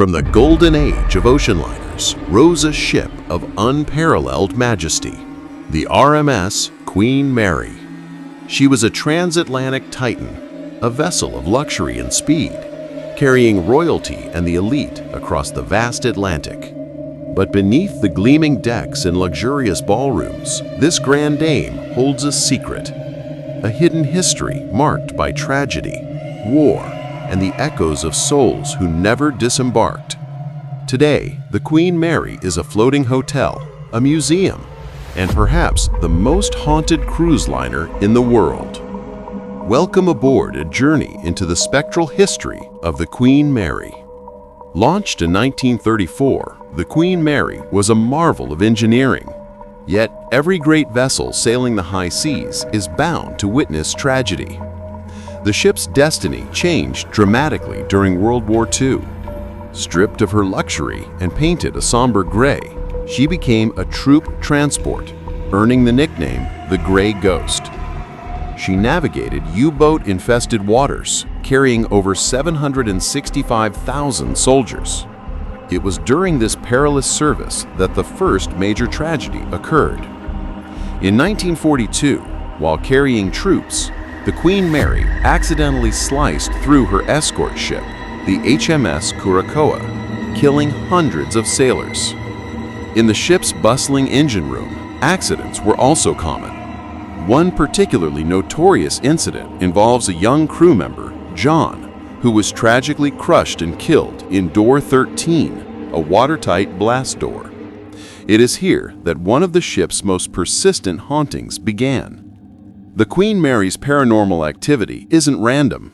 From the golden age of ocean liners rose a ship of unparalleled majesty, the RMS Queen Mary. She was a transatlantic titan, a vessel of luxury and speed, carrying royalty and the elite across the vast Atlantic. But beneath the gleaming decks and luxurious ballrooms, this grand dame holds a secret, a hidden history marked by tragedy, war, and the echoes of souls who never disembarked. Today, the Queen Mary is a floating hotel, a museum, and perhaps the most haunted cruise liner in the world. Welcome aboard a journey into the spectral history of the Queen Mary. Launched in 1934, the Queen Mary was a marvel of engineering. Yet every great vessel sailing the high seas is bound to witness tragedy. The ship's destiny changed dramatically during World War II. Stripped of her luxury and painted a somber gray, she became a troop transport, earning the nickname the Gray Ghost. She navigated U-boat-infested waters, carrying over 765,000 soldiers. It was during this perilous service that the first major tragedy occurred. In 1942, while carrying troops, the Queen Mary accidentally sliced through her escort ship, the HMS Curaçao, killing hundreds of sailors. In the ship's bustling engine room, accidents were also common. One particularly notorious incident involves a young crew member, John, who was tragically crushed and killed in Door 13, a watertight blast door. It is here that one of the ship's most persistent hauntings began. The Queen Mary's paranormal activity isn't random.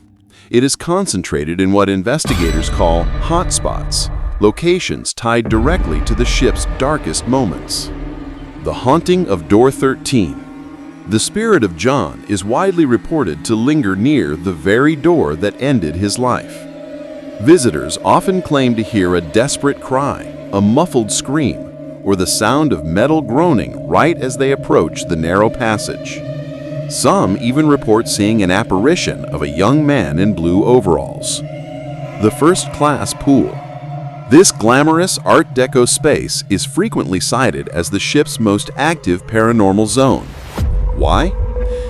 It is concentrated in what investigators call hotspots, locations tied directly to the ship's darkest moments. The haunting of Door 13. The spirit of John is widely reported to linger near the very door that ended his life. Visitors often claim to hear a desperate cry, a muffled scream, or the sound of metal groaning right as they approach the narrow passage. Some even report seeing an apparition of a young man in blue overalls. The first-class pool. This glamorous Art Deco space is frequently cited as the ship's most active paranormal zone. Why?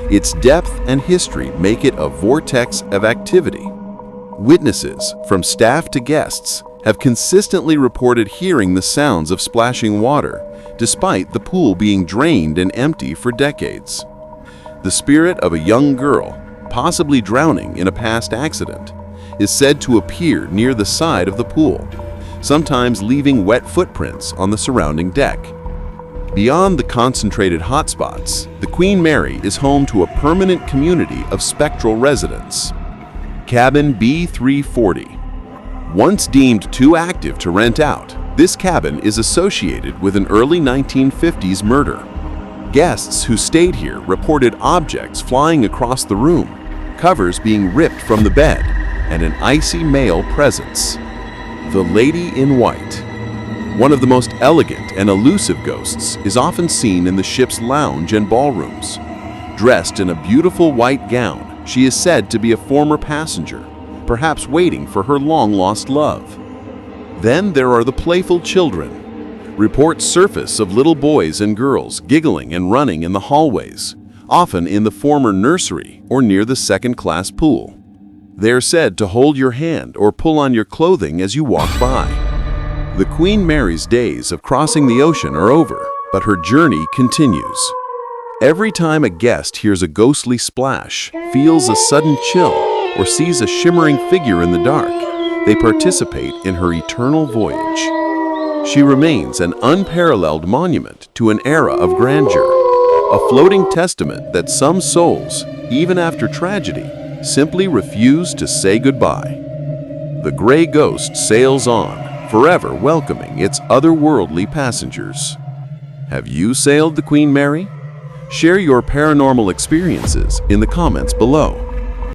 Its depth and history make it a vortex of activity. Witnesses, from staff to guests, have consistently reported hearing the sounds of splashing water, despite the pool being drained and empty for decades. The spirit of a young girl, possibly drowning in a past accident, is said to appear near the side of the pool, sometimes leaving wet footprints on the surrounding deck. Beyond the concentrated hotspots, the Queen Mary is home to a permanent community of spectral residents. Cabin B340. Once deemed too active to rent out, this cabin is associated with an early 1950s murder. Guests who stayed here reported objects flying across the room, covers being ripped from the bed, and an icy male presence. The Lady in White. One of the most elegant and elusive ghosts is often seen in the ship's lounge and ballrooms. Dressed in a beautiful white gown, she is said to be a former passenger, perhaps waiting for her long-lost love. Then there are the playful children. Reports surface of little boys and girls giggling and running in the hallways, often in the former nursery or near the second-class pool. They are said to hold your hand or pull on your clothing as you walk by. The Queen Mary's days of crossing the ocean are over, but her journey continues. Every time a guest hears a ghostly splash, feels a sudden chill, or sees a shimmering figure in the dark, they participate in her eternal voyage. She remains an unparalleled monument to an era of grandeur, a floating testament that some souls, even after tragedy, simply refuse to say goodbye. The Gray Ghost sails on, forever welcoming its otherworldly passengers. Have you sailed the Queen Mary? Share your paranormal experiences in the comments below.